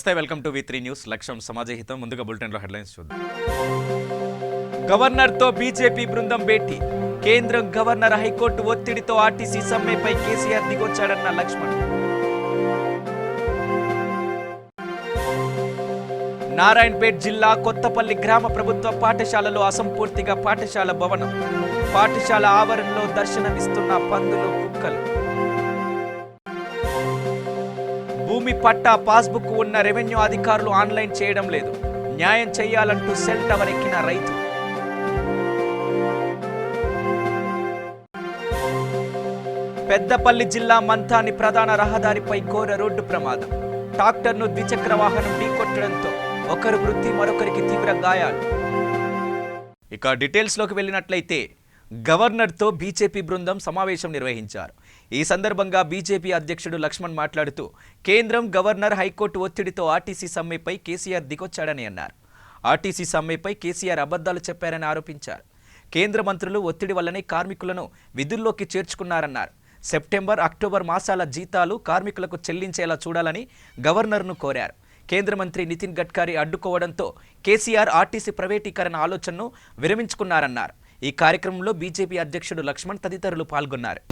నమస్తే, welcome to V3 news. లక్ష్యం సమాజహితం. ముందుగా బులెటిన్లో హెడ్లైన్స్ చూద్దాం. గవర్నర్తో బీజేపీ బృందం భేటీ. కేంద్రం గవర్నర్ హైకోర్టు ఒత్తిడితో ఆర్టీసీ సమ్మెపై కేసీఆర్ దిగొచ్చాడన్న లక్ష్మణ్. నారాయణపేట్ జిల్లా కొత్తపల్లి గ్రామ ప్రభుత్వ పాఠశాలలో అసంపూర్తిగా పాఠశాల భవనం. పాఠశాల ఆవరణలో దర్శనమిస్తున్న పందులు, కుక్కలు. భూమి పట్టా పాస్బుక్ ఉన్న రెవెన్యూ అధికారులు ఆన్లైన్ చేయడం లేదు. న్యాయం చేయాలంటూ సెల్ టవర్ ఎక్కిన రైతు. పెద్దపల్లి జిల్లా మంథాని ప్రధాన రహదారిపై ఘోర రోడ్డు ప్రమాదం. ట్రాక్టర్ను ద్విచక్ర వాహనం ఢీకొట్టడంతో ఒకరు మృతి, మరొకరికి తీవ్ర గాయాలు. ఇక డీటెయిల్స్లోకి వెళ్ళినట్లయితే గవర్నర్తో బీజేపీ బృందం సమావేశం నిర్వహించారు. ఈ సందర్భంగా బీజేపీ అధ్యక్షుడు లక్ష్మణ్ మాట్లాడుతూ కేంద్రం గవర్నర్ హైకోర్టు ఒత్తిడితో ఆర్టీసీ సమ్మెపై కేసీఆర్ దిగొచ్చాడని అన్నారు. ఆర్టీసీ సమ్మెపై కేసీఆర్ అబద్ధాలు చెప్పారని ఆరోపించారు. కేంద్ర మంత్రులు ఒత్తిడి వల్లనే కార్మికులను విధుల్లోకి చేర్చుకున్నారన్నారు. సెప్టెంబర్, అక్టోబర్ మాసాల జీతాలు కార్మికులకు చెల్లించేలా చూడాలని గవర్నర్ను కోరారు. కేంద్ర మంత్రి నితిన్ గడ్కరీ అడ్డుకోవడంతో కేసీఆర్ ఆర్టీసీ ప్రైవేటీకరణ ఆలోచనను విరమించుకున్నారన్నారు. ఈ కార్యక్రమంలో బీజేపీ అధ్యక్షుడు లక్ష్మణ్ తదితరులు పాల్గొన్నారు.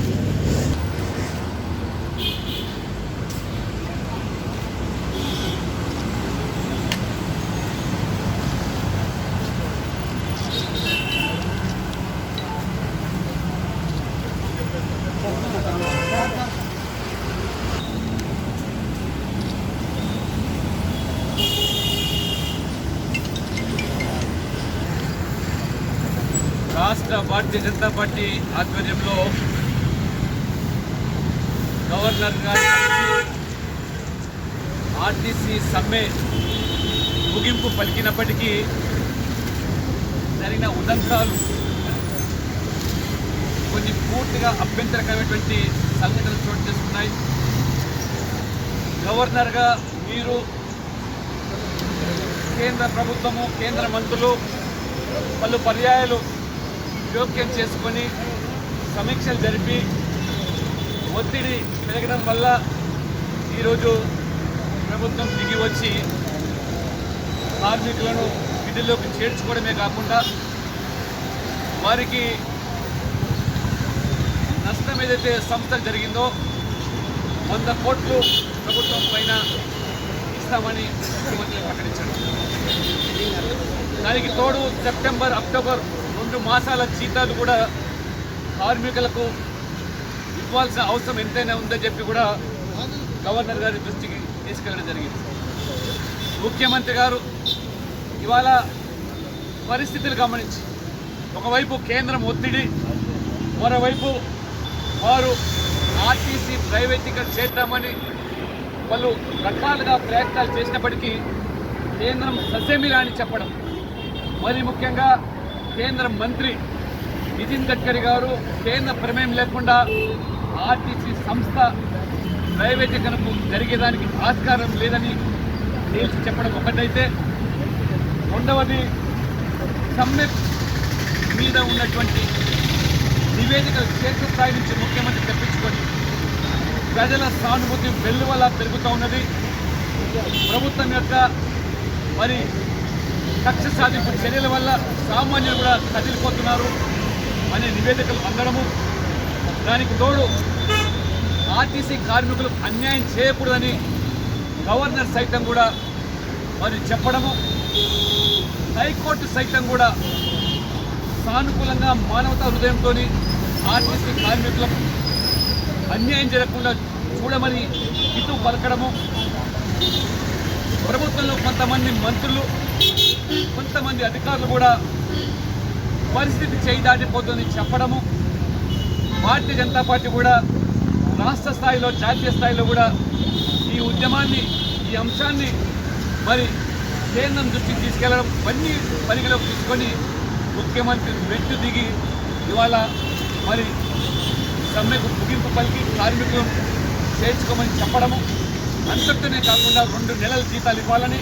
రాష్ట్ర భారతీయ జనతా పార్టీ ఆధ్వర్యంలో గవర్నర్ గారు ఆర్టీసీ సమ్మె ముగింపు పలికినప్పటికీ జరిగిన ఉదంతాలు కొన్ని పూర్తిగా అభ్యంతరకరమైనటువంటి సంఘటనలు చోటు చేసుకున్నాయి. గవర్నర్గా మీరు, కేంద్ర ప్రభుత్వము, కేంద్ర మంత్రులు పలు పర్యాయాలు జోక్యం చేసుకొని సమీక్షలు జరిపి ఒత్తిడి పెరగడం వల్ల ఈరోజు ప్రభుత్వం దిగి వచ్చి కార్మికులను విధుల్లోకి చేర్చుకోవడమే కాకుండా వారికి నష్టం ఏదైతే సంస్థకు జరిగిందో 100 కోట్లు ప్రభుత్వం పైన ఇస్తామని ముఖ్యమంత్రి ప్రకటించారు. దానికి తోడు సెప్టెంబర్, అక్టోబర్ 2 మాసాల జీతాలు కూడా కార్మికులకు ఇవ్వాల్సిన అవసరం ఎంతైనా ఉందని చెప్పి కూడా గవర్నర్ గారి దృష్టికి తీసుకెళ్ళడం జరిగింది. ముఖ్యమంత్రి గారు ఇవాళ పరిస్థితులు గమనించి ఒకవైపు కేంద్రం ఒత్తిడి, మరోవైపు వారు ఆర్టీసీ ప్రైవేటీకరణ చేద్దామని పలు రకాలుగా ప్రయత్నాలు చేసినప్పటికీ కేంద్రం ససేమిరా అని చెప్పడం, మరి ముఖ్యంగా కేంద్ర మంత్రి నితిన్ గడ్కరీ గారు కేంద్ర ప్రమేయం లేకుండా ఆర్టీసీ సంస్థ ప్రైవేటీకరణకు జరిగేదానికి ఆస్కారం లేదని తేల్చి చెప్పడం ఒకటైతే, రెండవది సమ్మె మీద ఉన్నటువంటి నివేదికలు క్షేత్రస్థాయి నుంచి ముఖ్యమంత్రి తెప్పించుకొని ప్రజల సానుభూతి వెల్లువలా పెరుగుతూ ఉన్నది. ప్రభుత్వం యొక్క మరి కక్ష సాధింపు చర్యల వల్ల సామాన్యులు కూడా కదిలిపోతున్నారు అనే నివేదికలు అందడము, దానికి తోడు ఆర్టీసీ కార్మికులకు అన్యాయం చేయకూడదని గవర్నర్ సైతం కూడా మరి చెప్పడము, హైకోర్టు సైతం కూడా సానుకూలంగా మానవతా హృదయంతో ఆర్టీసీ కార్మికులకు అన్యాయం జరగకుండా చూడమని ఇటు పలకడము, ప్రభుత్వంలో కొంతమంది మంత్రులు, కొంతమంది అధికారులు కూడా పరిస్థితి చేయి దాటిపోతుందని చెప్పడము, భారతీయ జనతా పార్టీ కూడా రాష్ట్ర స్థాయిలో, జాతీయ స్థాయిలో కూడా ఈ ఉద్యమాన్ని, ఈ అంశాన్ని మరి కేంద్రం దృష్టికి తీసుకెళ్లడం, ఇవన్నీ పరిగణలోకి తీసుకొని ముఖ్యమంత్రి వెంటు దిగి ఇవాళ మరి సమ్మెకు ముగింపు పలికి కార్మికులను చేర్చుకోమని చెప్పడము, అంతటితోనే కాకుండా 2 నెలల జీతాలు ఇవ్వాలని.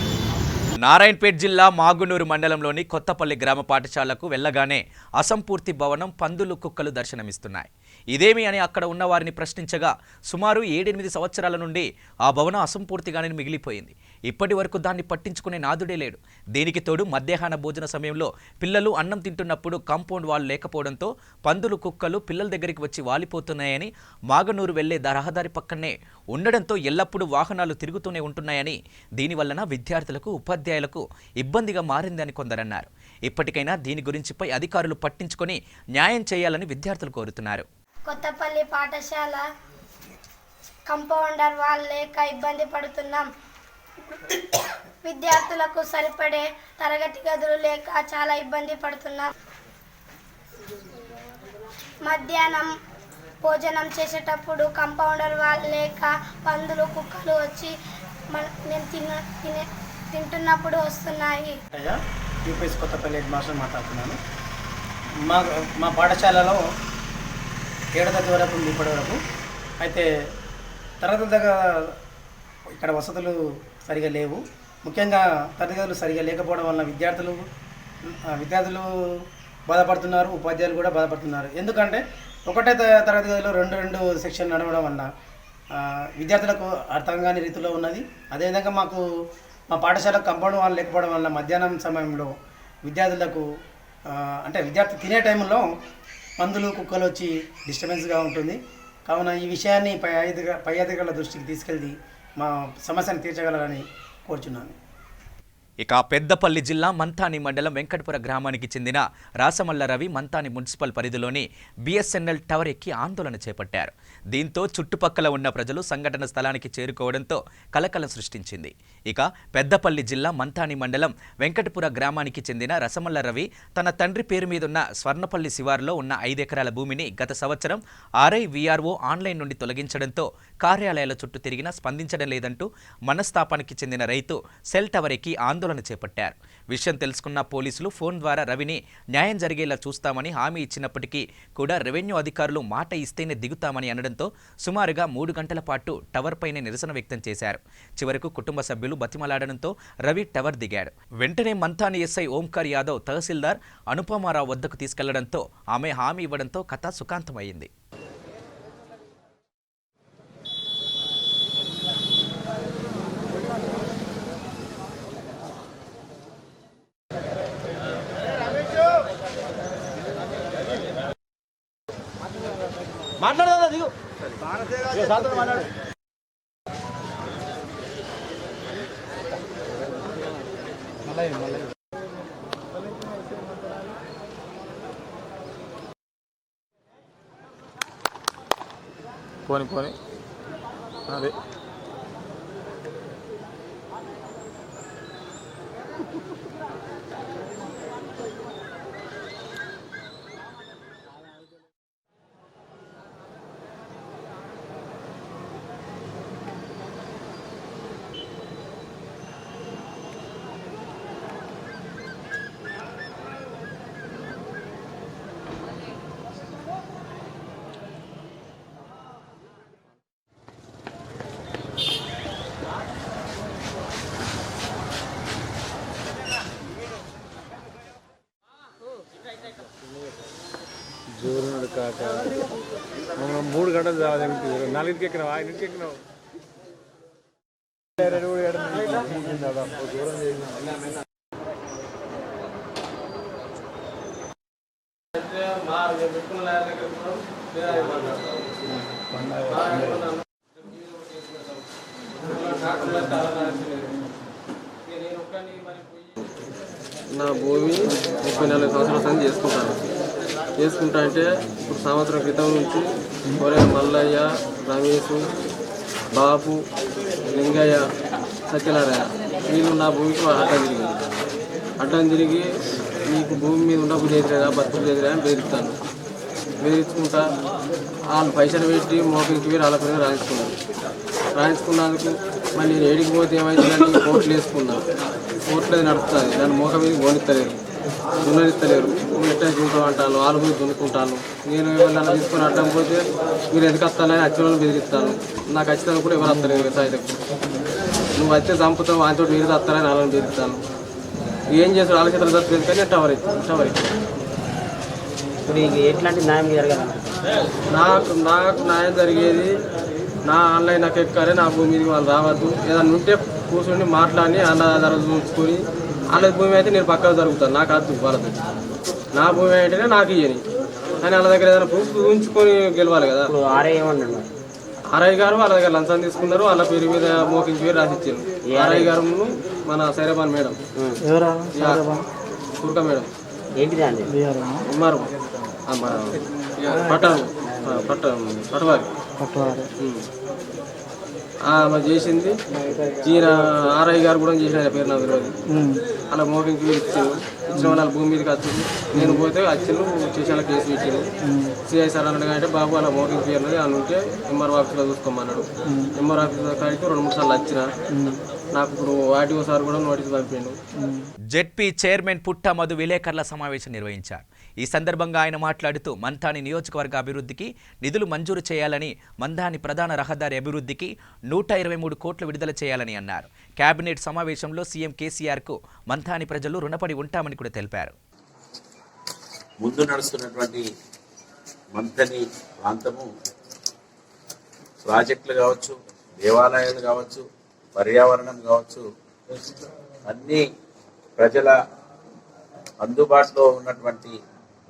నారాయణపేట్ జిల్లా మాగునూరు మండలంలోని కొత్తపల్లి గ్రామ పాఠశాలకు వెళ్లగానే అసంపూర్తి భవనం, పందులు, కుక్కలు దర్శనమిస్తున్నాయి. ఇదేమి అని అక్కడ ఉన్న వారిని ప్రశ్నించగా సుమారు 7-8 సంవత్సరాల నుండి ఆ భవనం అసంపూర్తిగానే మిగిలిపోయింది. ఇప్పటి వరకు దాన్ని పట్టించుకునే నాదుడే లేడు. దీనికి తోడు మధ్యాహ్న భోజన సమయంలో పిల్లలు అన్నం తింటున్నప్పుడు కాంపౌండ్ వాల్ లేకపోవడంతో పందులు కుక్కలు పిల్లల దగ్గరికి వచ్చి వాలిపోతున్నాయని, మాగనూరు వెళ్లే రహదారి పక్కనే ఉండడంతో ఎల్లప్పుడూ వాహనాలు తిరుగుతూనే ఉంటున్నాయని, దీనివలన విద్యార్థులకు ఉపాధ్యాయులకు ఇబ్బందిగా మారిందని కొందరన్నారు. ఇప్పటికైనా దీని గురించిపై అధికారులు పట్టించుకొని న్యాయం చేయాలని విద్యార్థులు కోరుతున్నారు. కొత్తపల్లి పాఠశాల కంపౌండర్ వాల్ లేక ఇబ్బంది పడుతున్నాం. విద్యార్థులకు సరిపడే తరగతి గదులు లేక చాలా ఇబ్బంది పడుతున్నాం. మధ్యాహ్నం భోజనం చేసేటప్పుడు కంపౌండర్ వాల్ లేక పందులు కుక్కలు వచ్చి మేము తింటున్నప్పుడు వస్తున్నాయి. యూపీఎస్ కొత్తపల్లి హెడ్ మాస్టర్ మాట్లాడుతున్నాను. మా పాఠశాలలో 7వ తరగతి వరకు ఉంది ఇప్పటి వరకు. అయితే తరగతుల దగ్గర ఇక్కడ వసతులు సరిగా లేవు. ముఖ్యంగా తరగతి గదులు సరిగా లేకపోవడం వలన విద్యార్థులు బాధపడుతున్నారు, ఉపాధ్యాయులు కూడా బాధపడుతున్నారు. ఎందుకంటే ఒకటే తరగతి గదిలో రెండు సెక్షన్ నడవడం వల్ల విద్యార్థులకు అర్థం కాని రీతిలో ఉన్నది. అదేవిధంగా మా పాఠశాల కంపౌండ్ వాళ్ళు లేకపోవడం వల్ల మధ్యాహ్నం సమయంలో విద్యార్థులకు విద్యార్థి తినే టైంలో పందులు కుక్కలు వచ్చి డిస్టర్బెన్స్గా ఉంటుంది. కావున ఈ విషయాన్ని పై అధికారుల దృష్టికి తీసుకెళ్ళి మా సమస్యను తీర్చగలరని కోరుచున్నాను. ఇక పెద్దపల్లి జిల్లా మంతాని మండలం వెంకటపుర గ్రామానికి చెందిన రాసమల్ల రవి మంతాని మున్సిపల్ పరిధిలోని బిఎస్ఎన్ఎల్ టవర్ ఎక్కి ఆందోళన చేపట్టారు. దీంతో చుట్టుపక్కల ఉన్న ప్రజలు సంఘటన స్థలానికి చేరుకోవడంతో కలకలం సృష్టించింది. ఇక పెద్దపల్లి జిల్లా మంతాని మండలం వెంకటపుర గ్రామానికి చెందిన రసమల్ల రవి తన తండ్రి పేరు మీదున్న స్వర్ణపల్లి శివారులో ఉన్న 5 ఎకరాల భూమిని గత సంవత్సరం RIVRO ఆన్లైన్ నుండి తొలగించడంతో కార్యాలయాల చుట్టూ తిరిగినా స్పందించడం లేదంటూ మనస్తాపానికి చెందిన రైతు సెల్ టవర్ ఎక్కి ఆందోళన చేపట్టారు. విషయం తెలుసుకున్న పోలీసులు ఫోన్ ద్వారా రవిని న్యాయం జరిగేలా చూస్తామని హామీ ఇచ్చినప్పటికీ కూడా రెవెన్యూ అధికారులు మాట ఇస్తేనే దిగుతామని అనడంతో సుమారుగా 3 గంటల పాటు టవర్ పైనే నిరసన వ్యక్తం చేశారు. చివరకు కుటుంబ సభ్యులు బతిమలాడడంతో రవి టవర్ దిగాడు. వెంటనే మంతాని ఎస్ఐ ఓంకార్ యాదవ్ తహసీల్దార్ అనుపమారావు వద్దకు తీసుకెళ్లడంతో ఆమె హామీ ఇవ్వడంతో కథ సుఖాంతమైంది. మాట్లాడదా దిగు మాట్లాడు. పోని అదే జోరున్నాడు కాక 3 గంటలు రావాలి. 4కి ఎక్కినావు, 5కి ఎక్కినావు. నా భూమి 34 సంవత్సరాల సంది చేసుకుంటా అంటే ఇప్పుడు సంవత్సరం క్రితం నుంచి మల్లయ్య, రమేష్, బాపు, లింగయ్య, సత్యనారాయణ వీళ్ళు నా భూమికి అడ్డం తిరిగి నీకు భూమి మీద ఉండబుద్ధి ఎదురుగా బతుకులు ఎదురుగా అని బెదిరించుకుంటా వాళ్ళు పైసలు పెట్టి మోపించి వేరు వాళ్ళ పైన రాయించుకున్నందుకు మరి నేను ఏడికి పోతే ఏమైందని కోర్టులు వేసుకున్నాను. కోర్టులో నడుపుతుంది, దాన్ని మోక మీద పోనిస్తలేరు, దున్ననిస్తలేరు. ఎట్లా చూంటాం అంటాను, వాళ్ళు పోయి దున్నుకుంటాను. నేను ఏమన్నా తీసుకొని అడ్డం పోతే మీరు ఎందుకు వస్తానని వచ్చిన వాళ్ళు బెదిరిస్తాను. నాకు ఖచ్చితంగా కూడా ఎవరు వస్తలేదు వ్యవసాయకు. నువ్వు వచ్చే చంపుతావు, వాటితో మీరు వస్తారని వాళ్ళని బెదిరిస్తాను. ఏం చేస్తాడు వాళ్ళ చేతులు తప్పలేదు కానీ టవర్ ఎక్కి ఇప్పుడు ఎట్లాంటి న్యాయం జరగాలి? నాకు న్యాయం జరిగేది నా ఆన్లైన్ నాకు ఎక్కాలి, నా భూమి మీదకి వాళ్ళు రావద్దు. ఏదైనా ఉంటే కూర్చొని మాట్లాడి అన్నదారు చూసుకొని వాళ్ళ భూమి అయితే నేను పక్కకు జరుగుతాను, నాకు వద్దు వాళ్ళది. నా భూమి అంటేనే నాకు ఇయ్యని కానీ వాళ్ళ దగ్గర ఏదైనా ప్రూఫ్ ఉంచుకొని గెలవాలి కదా. ఇప్పుడు ఆర్ఐ ఏమన్నాడు? ఆర్ఐ గారు వాళ్ళ దగ్గర లంచం తీసుకున్నారు, వాళ్ళ పేరు మీద మోకింగ్ పేరు రాసిచ్చారు. ఆర్ఐ గారు మన సైరాబాన్ మేడం, కుర్క మేడం ఏంటిది అండి? ఉన్నారు పటవారి మరి చేసింది ఈయన. ఆర్ఐ గారు కూడా చేసిన పేరు నాకు తెలియదు. అలా మోకింగ్ ఇచ్చిన వాళ్ళ భూమి మీదకి వచ్చింది. నేను పోతే వచ్చిండు స్టేషన్లో కేసు పెట్టింది. సిఐ సార్ అన్నాడు అంటే బాబు అలా మోకింగ్ పేరు అని ఉంటే ఎంఆర్ ఆఫీస్లో చూసుకోమన్నాడు. ఎంఆర్ ఆఫీస్ కాడికి 2-3 సార్లు వచ్చిన. నాకు ఇప్పుడు ఆర్టీఓ సార్ కూడా నోటీస్ పంపిండు. జెడ్పీ చైర్మన్ పుట్ట మధు విలేకరుల సమావేశం నిర్వహించారు. ఈ సందర్భంగా ఆయన మాట్లాడుతూ మంథాని నియోజకవర్గ అభివృద్ధికి నిధులు మంజూరు చేయాలని, మంథాని ప్రధాన రహదారి అభివృద్ధికి 123 కోట్లు విడుదల చేయాలని అన్నారు. కేబినెట్ సమావేశంలో సీఎం కేసీఆర్కు మంథాని ప్రజలు రుణపడి ఉంటామని కూడా తెలిపారు. ముందు నడుస్తున్నటువంటి మంథని ప్రాంతము ప్రాజెక్టులు కావచ్చు, దేవాలయాలు కావచ్చు, పర్యావరణం కావచ్చు, అన్ని ప్రజల అందుబాటులో ఉన్నటువంటి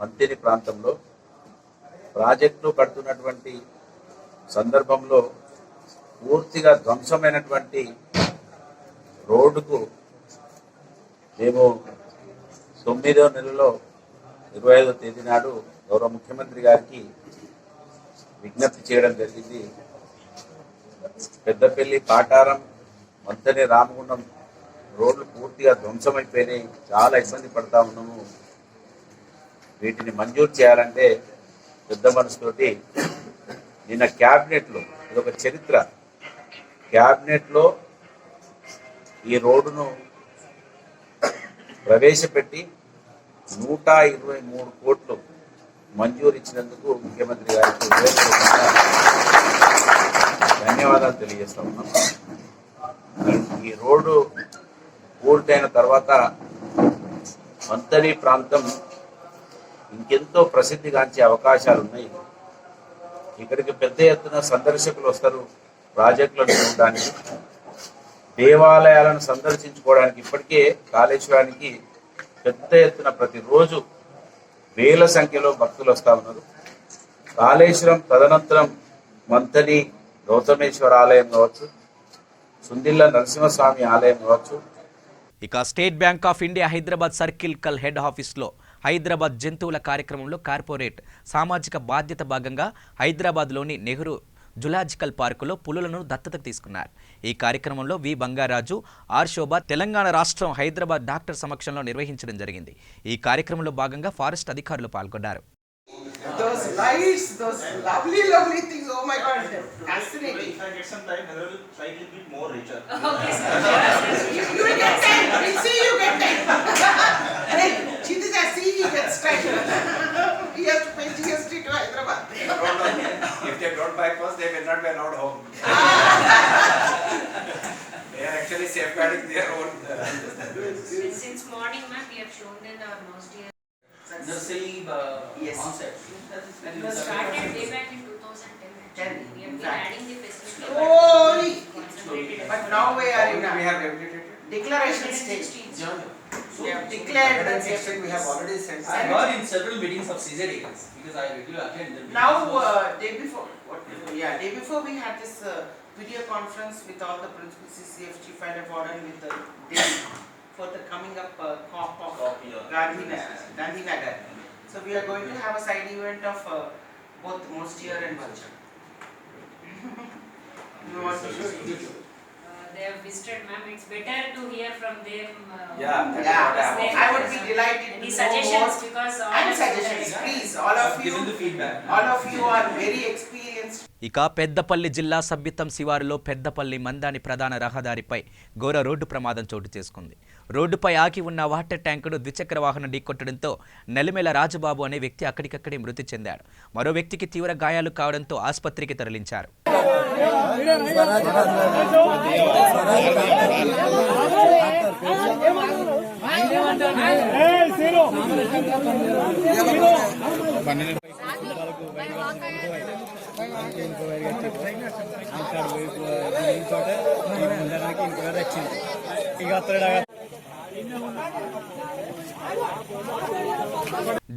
మంథని ప్రాంతంలో ప్రాజెక్టులు కడుతున్నటువంటి సందర్భంలో పూర్తిగా ధ్వంసమైనటువంటి రోడ్డుకు మేము 9వ నెలలో 25వ తేదీ నాడు గౌరవ ముఖ్యమంత్రి గారికి విజ్ఞప్తి చేయడం జరిగింది. పెద్దపల్లి, కాటారం, మంథని, రామగుండం రోడ్లు పూర్తిగా ధ్వంసమైపోయినాయి, చాలా ఇబ్బంది పడతా ఉన్నాము. వీటిని మంజూరు చేయాలంటే పెద్ద మనసుతోటి నిన్న క్యాబినెట్లో, ఇదొక చరిత్ర, క్యాబినెట్లో ఈ రోడ్డును ప్రవేశపెట్టి 123 కోట్లు మంజూరు ఇచ్చినందుకు ముఖ్యమంత్రి గారికి ధన్యవాదాలు తెలియజేస్తా ఉన్నాం. ఈ రోడ్డు పూర్తయిన తర్వాత మంథని ప్రాంతం ఇంకెంతో ప్రసిద్ధిగాంచే అవకాశాలు ఉన్నాయి. ఇక్కడికి పెద్ద ఎత్తున సందర్శకులు వస్తారు ప్రాజెక్టులను చూడడానికి, దేవాలయాలను సందర్శించుకోవడానికి. ఇప్పటికే కాళేశ్వరానికి పెద్ద ఎత్తున ప్రతిరోజు వేల సంఖ్యలో భక్తులు వస్తూ ఉన్నారు. కాళేశ్వరం తదనంతరం మంథని గౌతమేశ్వర ఆలయం కావచ్చు, సుందిల్ల నరసింహస్వామి ఆలయం కావచ్చు. ఇక state bank of India Hyderabad circle కల్ హెడ్ ఆఫీస్లో హైదరాబాద్ జంతువుల కార్యక్రమంలో కార్పొరేట్ సామాజిక బాధ్యత భాగంగా హైదరాబాద్లోని నెహ్రూ జులాజికల్ పార్కులో పులులను దత్తతకు తీసుకున్నారు. ఈ కార్యక్రమంలో వి బంగారాజు, ఆర్ శోభ, తెలంగాణ రాష్ట్రం హైదరాబాద్ డాక్టర్ సమక్షంలో నిర్వహించడం జరిగింది. ఈ కార్యక్రమంలో భాగంగా ఫారెస్ట్ అధికారులు పాల్గొన్నారు. Those lights, those lovely things. Oh my God, fascinating. If I get some time, I will try to be more richer. Okay, sir. You will get 10. We'll see you get 10. Hey, Chitija, see he gets 10. He has to pay GST to Hyderabad. If they don't buy first, they will not be allowed home. They are actually safeguarding their own. Since morning, ma'am, we have shown them our most dear. Nursery yes. Concept. It was started way back in 2010. We have been adding the facility. Slowly. Concentrated. But now we are in We have regulated. declaration stage. We have declared that we have already sent. I heard in several meetings of CZAs because I regularly attend them. now day before we had this video conference with all the principal CCF chief and warden with the day for the coming up COP of Gandhi Nagar. So we are going to have a side event of both Mostier and Balcha. You want to show you? They have visited, ma'am. It's better to hear from them. I would be delighted to Any know suggestions more. because all And of suggestions, them- please, all of you. Given the feedback. All of you are very experienced. ఇక పెద్దపల్లి జిల్లా సబ్బితం శివారులో పెద్దపల్లి మందాని ప్రధాన రహదారిపై ఘోర road ప్రమాదం చోటు చేసుకుంది. రోడ్డుపై ఆగి ఉన్న వాటర్ ట్యాంకును ద్విచక్ర వాహనం ఢీకొట్టడంతో నెల్లిమెల రాజుబాబు అనే వ్యక్తి అక్కడికక్కడే మృతి చెందాడు. మరో వ్యక్తికి తీవ్ర గాయాలు కావడంతో ఆసుపత్రికి తరలించారు.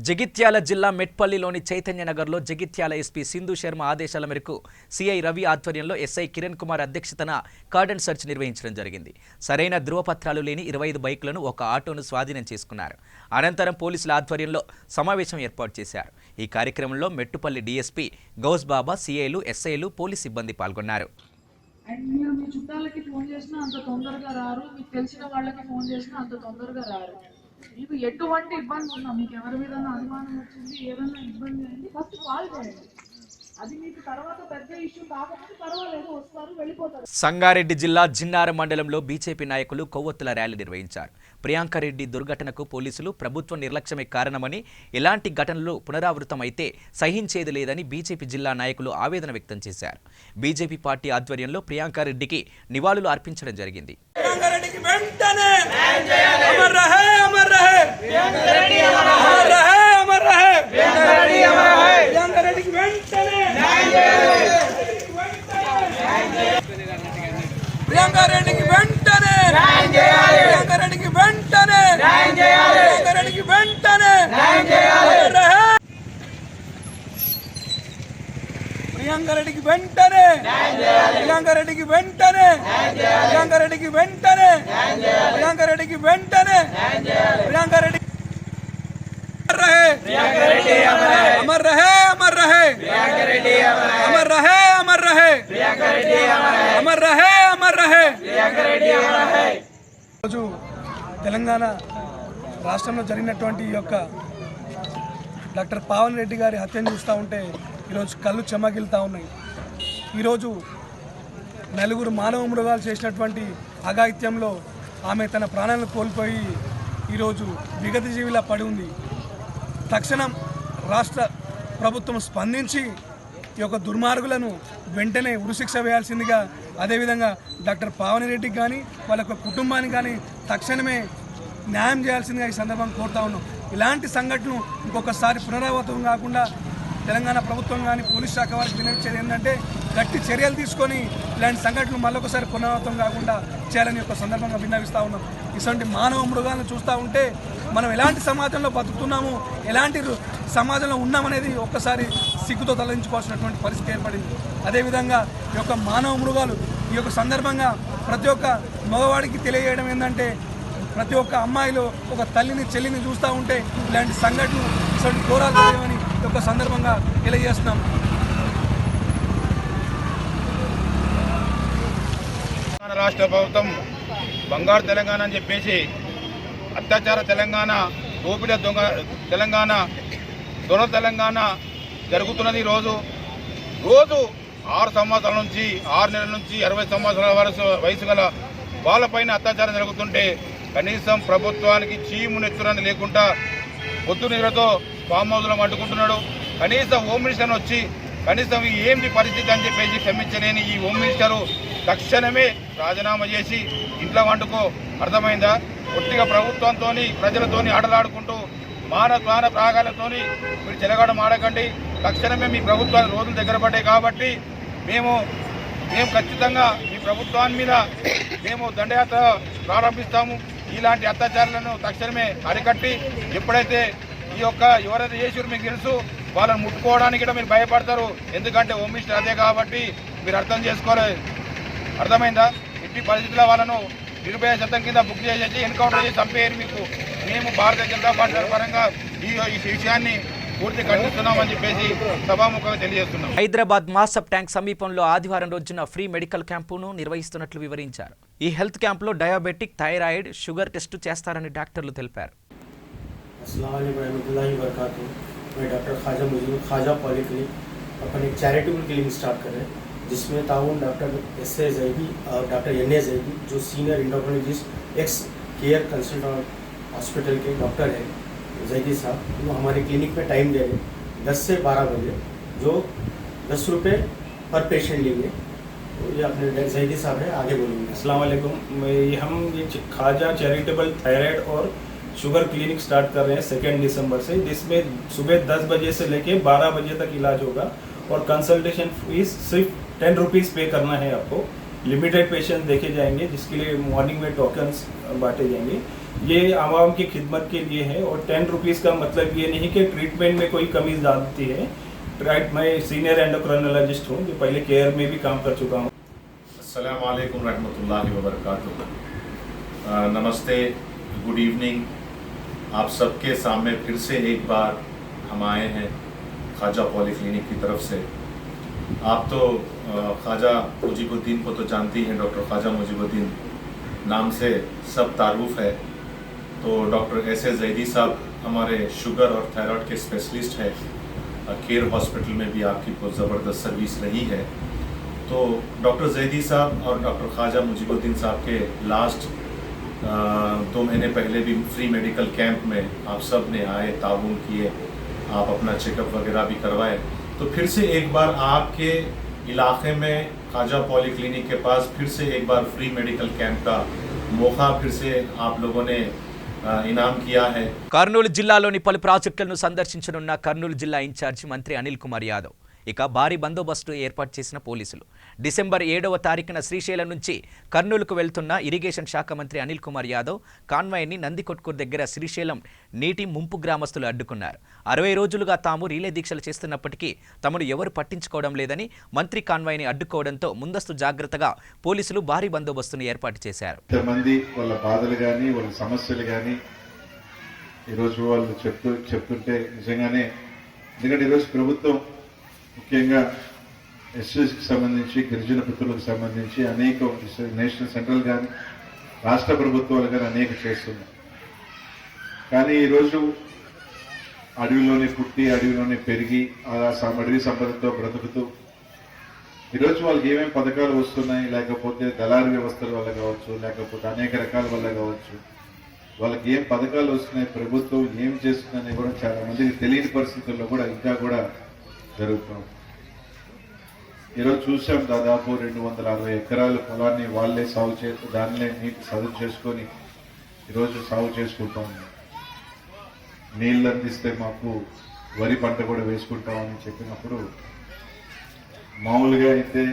జగిత్యాల జిల్లా మెట్పల్లిలోని చైతన్యనగర్లో జగిత్యాల ఎస్పీ సింధు శర్మ ఆదేశాల మేరకు సిఐ రవి ఆధ్వర్యంలో ఎస్ఐ కిరణ్ కుమార్ అధ్యక్షతన కార్డన్ సెర్చ్ నిర్వహించడం జరిగింది. సరైన ధృవపత్రాలు లేని 25 బైకులను ఒక ఆటోను స్వాధీనం చేసుకున్నారు. అనంతరం పోలీసుల ఆధ్వర్యంలో సమావేశం ఏర్పాటు చేశారు. ఈ కార్యక్రమంలో మెట్టుపల్లి డీఎస్పీ గౌస్ బాబా, సిఐలు, ఎస్ఐలు, పోలీస్ సిబ్బంది పాల్గొన్నారు. అండ్ మీరు మీ చుట్టాలకి ఫోన్ చేసినా అంత తొందరగా రారు, మీకు తెలిసిన వాళ్ళకి ఫోన్ చేసినా అంత తొందరగా రారు. మీకు ఎటువంటి ఇబ్బంది ఉన్నా, మీకు ఎవరి మీద అనుమానం వచ్చింది, ఏదైనా ఇబ్బంది అయింది, ఫస్ట్ కాల్ చేయండి. అది మీకు తర్వాత పెద్ద ఇష్యూ కాకపోతే పర్వాలేదు, వస్తారు, వెళ్ళిపోతారు. సంగారెడ్డి జిల్లా జిన్నార మండలంలో బీజేపీ నాయకులు కొవ్వొత్తుల ర్యాలీ నిర్వహించారు. ప్రియాంక రెడ్డి దుర్ఘటనకు పోలీసులు, ప్రభుత్వ నిర్లక్ష్యమే కారణమని, ఇలాంటి ఘటనలు పునరావృతమైతే సహించేది లేదని బీజేపీ జిల్లా నాయకులు ఆవేదన వ్యక్తం చేశారు. బీజేపీ పార్టీ ఆధ్వర్యంలో ప్రియాంక రెడ్డికి నివాళులు అర్పించడం జరిగింది. తెలంగాణ రాష్ట్రంలో జరిగినటువంటి ఈ యొక్క డాక్టర్ పావన్ రెడ్డి గారి హత్యను చూస్తూ ఉంటే ఈరోజు కళ్ళు చెమ్మగిలుతూ ఉన్నాయి. ఈరోజు నలుగురు మానవ మృగాలు చేసినటువంటి అఘాయిత్యంలో ఆమె తన ప్రాణాలను కోల్పోయి ఈరోజు విగత జీవిలా పడి ఉంది. తక్షణం రాష్ట్ర ప్రభుత్వం స్పందించి ఈ యొక్క దుర్మార్గులను వెంటనే ఉరిశిక్ష వేయాల్సిందిగా, అదేవిధంగా డాక్టర్ పావని రెడ్డికి కానీ వాళ్ళ యొక్క కుటుంబానికి కానీ తక్షణమే న్యాయం చేయాల్సిందిగా ఈ సందర్భంగా కోరుతా ఉన్నాం. ఇలాంటి సంఘటనలు ఇంకొకసారి పునరావృతం కాకుండా తెలంగాణ ప్రభుత్వం కానీ పోలీస్ శాఖ వారికి వినియోగించేది ఏంటంటే గట్టి చర్యలు తీసుకొని ఇలాంటి సంఘటనలు మళ్ళొకసారి పునరావృతం కాకుండా చేయాలని ఒక సందర్భంగా విన్నవిస్తూ ఉన్నాం. ఇటువంటి మానవ మృగాలను చూస్తూ ఉంటే మనం ఎలాంటి సమాజంలో బతుకుతున్నాము, ఎలాంటి సమాజంలో ఉన్నామనేది ఒక్కసారి సిగ్గుతో తలదించుకోవాల్సినటువంటి పరిస్థితి ఏర్పడింది. అదేవిధంగా ఈ యొక్క మానవ మృగాలు ఈ యొక్క సందర్భంగా ప్రతి ఒక్క మగవాడికి తెలియజేయడం ఏంటంటే, ప్రతి ఒక్క అమ్మాయిలు ఒక తల్లిని చెల్లిని చూస్తూ ఉంటే ఇలాంటి సంఘటనలు, ఇటువంటి ఘోరాలు తెలియమని ఒక సందర్భంగా తెలియజేస్తున్నాం. రాష్ట్ర ప్రభుత్వం బంగారు తెలంగాణ అని చెప్పేసి అత్యాచార తెలంగాణ, దోపిడీ దొంగ తెలంగాణ, దొర తెలంగాణ జరుగుతున్నది. రోజు 6 సంవత్సరాల నుంచి 6 నెలల నుంచి 60 సంవత్సరాల వయసు గల వాళ్ళపైన అత్యాచారం జరుగుతుంటే కనీసం ప్రభుత్వానికి చీము నెత్తురని లేకుండా పొద్దు నిద్రతో ఫామ్ హౌస్లో అడ్డుకుంటున్నాడు. కనీసం హోమ్ మినిస్టర్ వచ్చి కనీసం ఏంటి పరిస్థితి అని చెప్పేసి క్షమించలేని ఈ హోమ్ మినిస్టరు తక్షణమే రాజీనామా చేసి ఇంట్లో వండుకో. అర్థమైందా? ఒట్టిగా ప్రభుత్వంతో ప్రజలతో ఆటలాడుకుంటూ ప్రాణ ప్రాగాలతో మీరు చెలగాడం ఆడకండి. తక్షణమే మీ ప్రభుత్వాలు రోజులు దగ్గర పడ్డాయి కాబట్టి మేము ఖచ్చితంగా ఈ ప్రభుత్వాన్ని మీద మేము దండయాత్ర ప్రారంభిస్తాము. ఇలాంటి అత్యాచారాలను తక్షణమే అరికట్టి, ఎప్పుడైతే ఈ యొక్క ఎవరైతే చేసారో మీకు తెలుసు, వాళ్ళని ముట్టుకోవడానికి కూడా మీరు భయపడతారు. ఎందుకంటే హోమ్ మినిస్టర్ అదే కాబట్టి మీరు అర్థం చేసుకోలేదు. అర్థమైందా? ఇట్టి పరిస్థితుల్లో వాళ్ళను నిర్భయ చట్టం కింద బుక్ చేసేసి ఎన్కౌంటర్ చేసి చంపేయరు. మీకు మేము భారతీయ జనతా పార్టీ పరంగా ఈ విషయాన్ని పూర్తి ఖండిస్తున్నామని చెప్పేసి సభాముఖంగా తెలియజేస్తున్నాం. హైదరాబాద్ మాసప్ ట్యాంక్ సమీపంలో ఆదివారం రోజున ఫ్రీ మెడికల్ క్యాంపును నిర్వహిస్తున్నట్లు వివరించారు. ఈ హెల్త్ క్యాంపులో డయాబెటిక్, థైరాయిడ్, షుగర్ టెస్టు చేస్తారని డాక్టర్లు తెలిపారు. मैं डॉक्टर ख्वाजा पॉलीक्लिनिक अपन एक चैरिटेबल क्लिनिक स्टार्ट कर रहे हैं, जिसमें ताउन डॉक्टर एस.ए. जैदी और डॉक्टर N.A. जैदी जो सीनियर इंडोक्रिनोलॉजिस्ट एक्स केयर कंसल्टेंट हॉस्पिटल के डॉक्टर हैं, जैदी साहब, वो हमारे क्लिनिक में टाइम दे रहे हैं 10 से 12 बजे, जो 10 रुपये पर पेशेंट लेंगे. तो ये अपने जैदी साहब है, आगे बोलेंगे. अस्सलाम वालेकुम. हम ये ख्वाजा चैरिटेबल थायराइड और शुगर क्लिनिक स्टार्ट कर रहे हैं 2 दिसंबर से, जिसमें सुबह 10 बजे से लेके 12 बजे तक इलाज होगा और कंसल्टेशन फीस सिर्फ 10 रुपीज़ पे करना है आपको। लिमिटेड पेशेंट देखे जाएंगे जिसके लिए मॉर्निंग में टोकन्स बांटे जाएंगे। ये आवाम की खिदमत के लिए है और 10 रुपीज़ का मतलब ये नहीं कि ट्रीटमेंट में कोई कमी आती है। मैं सीनियर एंडोक्राइनोलॉजिस्ट हूँ जो पहले केयर में भी काम कर चुका हूँ। अस्सलाम वालेकुम रहमतुल्लाहि व बरकातुहू। नमस्ते, गुड इवनिंग। आप सबके सामने फिर से एक बार हम आए हैं ख्वाजा पॉलीक्लिनिक की तरफ से। आप तो ख्वाजा मुजीबुद्दीन को तो जानती हैं, डॉक्टर ख्वाजा मुजीबुद्दीन नाम से सब तारुफ है। तो डॉक्टर एस.ए. ज़ैदी साहब हमारे शुगर और थायराइड के स्पेशलिस्ट हैं। केयर हॉस्पिटल में भी आपकी बहुत ज़बरदस्त सर्विस रही है। तो डॉक्टर ज़ैदी साहब और डॉक्टर ख्वाजा मुजीबुद्दीन साहब के लास्ट 2 महीने पहले भी फ्री मेडिकल कैंप में आप सब ने आए, ताउन किए, आप अपना चेकअप वगैरह भी करवाए। तो फिर से एक बार आपके इलाके में ख्वाजा पॉलीक्लिनिक के पास फिर से एक बार फ्री मेडिकल कैंप का मौका फिर से आप लोगों ने इनाम किया है। కర్నూలు జిల్లాలోని పలు ప్రాజెక్టులను సందర్శించనున్న కర్నూలు జిల్లా ఇన్ఛార్జి మంత్రి అనిల్ కుమార్ యాదవ్ ఇక భారీ బందోబస్తు ఏర్పాటు చేసిన పోలీసులు డిసెంబర్ 7వ తారీఖున శ్రీశైలం నుంచి కర్నూలుకు వెళ్తున్న ఇరిగేషన్ శాఖ మంత్రి అనిల్ కుమార్ యాదవ్ కాన్వాయ్ని నందికొట్కూరు దగ్గర శ్రీశైలం నీటి ముంపు గ్రామస్తులు అడ్డుకున్నారు. 60 రోజులుగా తాము రీలే దీక్షలు చేస్తున్నప్పటికీ తమను ఎవరు పట్టించుకోవడం లేదని మంత్రి కాన్వాయ్ని అడ్డుకోవడంతో ముందస్తు జాగ్రత్తగా పోలీసులు భారీ బందోబస్తును ఏర్పాటు చేశారు. మంది వాళ్ళ బాధలు కానీ వాళ్ళ సమస్యలు కానీ ఈరోజు వాళ్ళు చెప్తుంటే నిజంగానే, ఎందుకంటే ఈరోజు ప్రభుత్వం ముఖ్యంగా ఎస్సీకి సంబంధించి గిరిజన పుత్రులకు సంబంధించి అనేక నేషనల్ సెంట్రల్ కానీ రాష్ట్ర ప్రభుత్వాలు కానీ అనేక చేస్తున్నాయి. కానీ ఈరోజు అడవిలోనే పుట్టి అడవిలోనే పెరిగి అడవి సంపదతో బ్రతుకుతూ ఈరోజు వాళ్ళకి ఏమేమి పథకాలు వస్తున్నాయి, లేకపోతే దళారీ వ్యవస్థల వల్ల కావచ్చు, లేకపోతే అనేక రకాల వల్ల కావచ్చు, వాళ్ళకి ఏం పథకాలు వస్తున్నాయి, ప్రభుత్వం ఏం చేస్తుందని కూడా చాలా మందికి తెలియని పరిస్థితుల్లో కూడా ఇంకా కూడా జరుగుతాం. ఈరోజు చూసాం దాదాపు 260 ఎకరాల పొలాన్ని వాళ్ళే దానిలో నీటి సదుపు చేసుకొని ఈరోజు సాగు చేసుకుంటా ఉన్నాం. నీళ్ళు అందిస్తే మాకు వరి పంట కూడా వేసుకుంటామని చెప్పినప్పుడు, మామూలుగా అయితే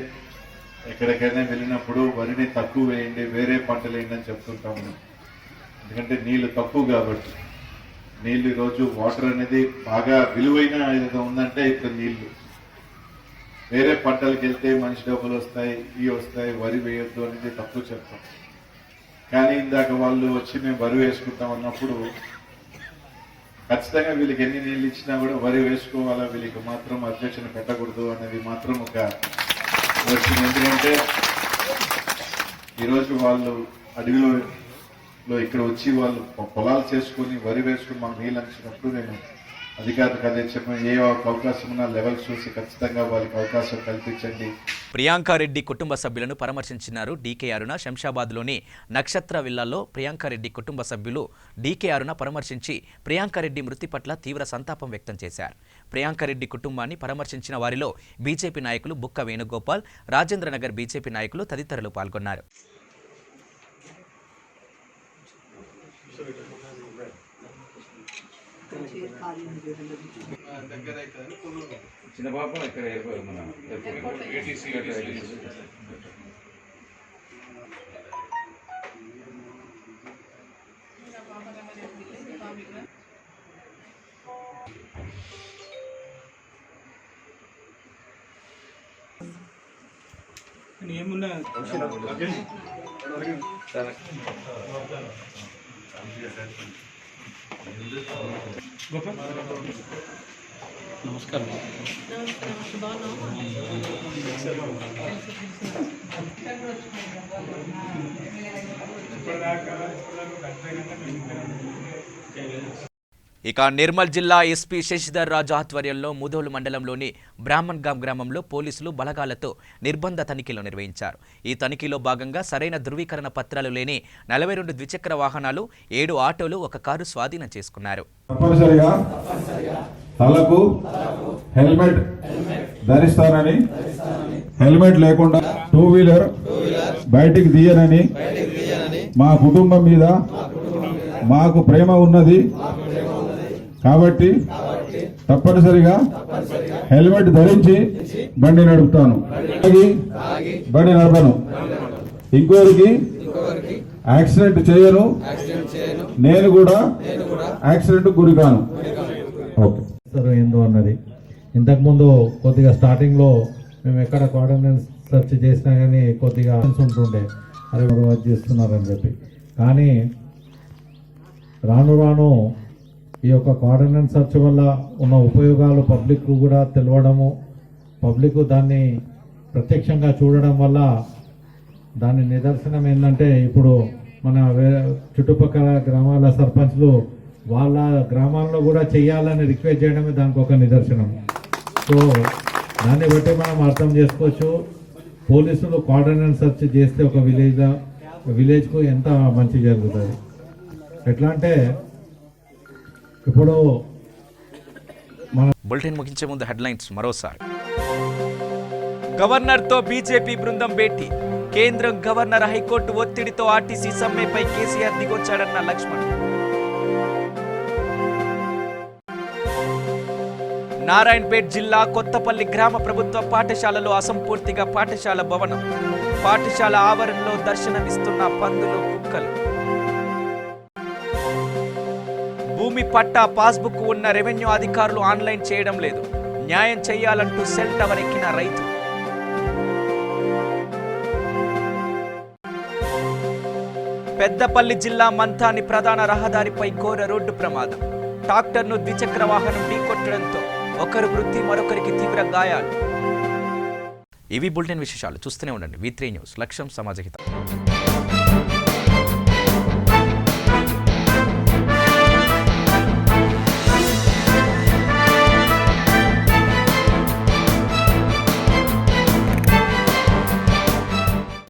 ఎక్కడికైనా వెళ్ళినప్పుడు వరిని తక్కువ వేయండి, వేరే పంటలు వేయండి అని చెప్తుంటాము. ఎందుకంటే నీళ్లు తక్కువ కాబట్టి. నీళ్ళు ఈరోజు వాటర్ అనేది బాగా విలువైన ఏదో ఉందంటే ఇప్పుడు నీళ్లు. వేరే పంటలకు వెళ్తే మంచి డబ్బులు వస్తాయి, ఇవి వస్తాయి, వరి వేయొద్దు అనేది తక్కువ చెప్తాం. కానీ ఇందాక వాళ్ళు వచ్చి మేము వరి వేసుకుంటాం అన్నప్పుడు ఖచ్చితంగా వీళ్ళకి ఎన్ని నీళ్ళు ఇచ్చినా కూడా వరి వేసుకోవాలా, వీళ్ళకి మాత్రం అధ్యక్షను పెట్టకూడదు అనేది మాత్రం ఒక వచ్చింది. ఎందుకంటే ఈరోజు వాళ్ళు అడవిలో ఇక్కడ వచ్చి వాళ్ళు పొలాలు చేసుకుని వరి వేసుకుని మాకు నీళ్ళు అందించినప్పుడు నేను అధికారులకు అదే చెప్పిన ఏ అవకాశం ఉన్నా లెవెల్స్ చూసి ఖచ్చితంగా వాళ్ళకి అవకాశం కల్పించండి. ప్రియాంకారెడ్డి కుటుంబ సభ్యులను పరామర్శించినారు డీకే అరుణ. శంషాబాద్లోని నక్షత్ర విల్లాలో ప్రియాంకారెడ్డి కుటుంబ సభ్యులు డీకే అరుణ పరామర్శించి ప్రియాంకారెడ్డి మృతి పట్ల తీవ్ర సంతాపం వ్యక్తం చేశారు. ప్రియాంకారెడ్డి కుటుంబాన్ని పరామర్శించిన వారిలో బీజేపీ నాయకులు బుక్క వేణుగోపాల్, రాజేంద్రనగర్ బీజేపీ నాయకులు తదితరులు పాల్గొన్నారు. చిన్న పాప ఇక్కడ ఏమున్నా నమస్కారం. ఇక నిర్మల్ జిల్లా ఎస్పీ శశిధర్ రాజు ఆధ్వర్యంలో ముధోలు మండలంలోని బ్రాహ్మణ్గాం గ్రామంలో పోలీసులు బలగాలతో నిర్బంధ తనిఖీలు నిర్వహించారు. ఈ తనిఖీలో భాగంగా సరైన ధృవీకరణ పత్రాలు లేని 42 ద్విచక్ర వాహనాలు, 7 ఆటోలు, 1 కారు స్వాధీనం చేసుకున్నారు. తలకు హెల్మెట్ ధరిస్తానని, హెల్మెట్ లేకుండా 2 వీలర్ బయటికి తీయనని, మా కుటుంబం మీద మాకు ప్రేమ ఉన్నది కాబట్టి తప్పనిసరిగా హెల్మెట్ ధరించి బండి నడుపుతాను, బండి నడపను, ఇంకోరికి యాక్సిడెంట్ చేయను, నేను కూడా యాక్సిడెంట్ గురికాను. ఓకే ఏందో అన్నది ఇంతకుముందు కొద్దిగా స్టార్టింగ్లో మేము ఎక్కడ కోఆర్డినేట్ సెర్చ్ చేసినా కానీ కొద్దిగా ఉంటుండే అరే వర్క్ చేస్తున్నారని చెప్పి. కానీ రాను రాను ఈ యొక్క కోఆర్డినేట్ సెర్చ్ వల్ల ఉన్న ఉపయోగాలు పబ్లిక్ కూడా తెలవడము, పబ్లిక్ దాన్ని ప్రత్యక్షంగా చూడడం వల్ల దాని నిదర్శనం ఏంటంటే ఇప్పుడు మన చుట్టుపక్కల గ్రామాల సర్పంచ్లు వాళ్ళ గ్రామాల్లో కూడా చేయాలని రిక్వెస్ట్ చేయడమే దానికి ఒక నిదర్శనం. సో దాన్ని బట్టి మనం అర్థం చేసుకోవచ్చు పోలీసులు కోఆర్డినేట్ సెర్చ్ చేస్తే ఒక విలేజ్కు ఎంత మంచి జరుగుతుంది. ఎట్లా అంటే ఇప్పుడు బులెటిన్ ముగించే ముందు హెడ్లైన్స్ మరోసారి. గవర్నర్తో బీజేపీ బృందం భేటీ. కేంద్రం గవర్నర్ హైకోర్టు ఒత్తిడితో ఆర్టీసీ సమ్మెపై కేసీఆర్ దిగొచ్చాడన్న లక్ష్మణ్. నారాయణపేట్ జిల్లా కొత్తపల్లి గ్రామ ప్రభుత్వ పాఠశాలలో అసంపూర్తిగా పాఠశాల భవనం. పాఠశాల ఆవరణలో దర్శనమిస్తున్న పందులు, కుక్కలు. భూమి పట్టా పాస్బుక్ ఉన్న రెవెన్యూ అధికారులు ఆన్లైన్ చేయడం లేదు. న్యాయం చేయాలంటూ సెల్ టవర్ ఎక్కిన రైతు. పెద్దపల్లి జిల్లా మంథాని ప్రధాన రహదారిపై ఘోర రోడ్డు ప్రమాదం. ట్రాక్టర్ను ద్విచక్ర వాహనం ఢీకొట్టడంతో ఒకరు మృతి, మరొకరికి తీవ్ర గాయాలు. ఇవి బులెటిన్ విశేషాలు. చూస్తూనే ఉండండి V3 న్యూస్. లక్ష్యం సమాజహితం.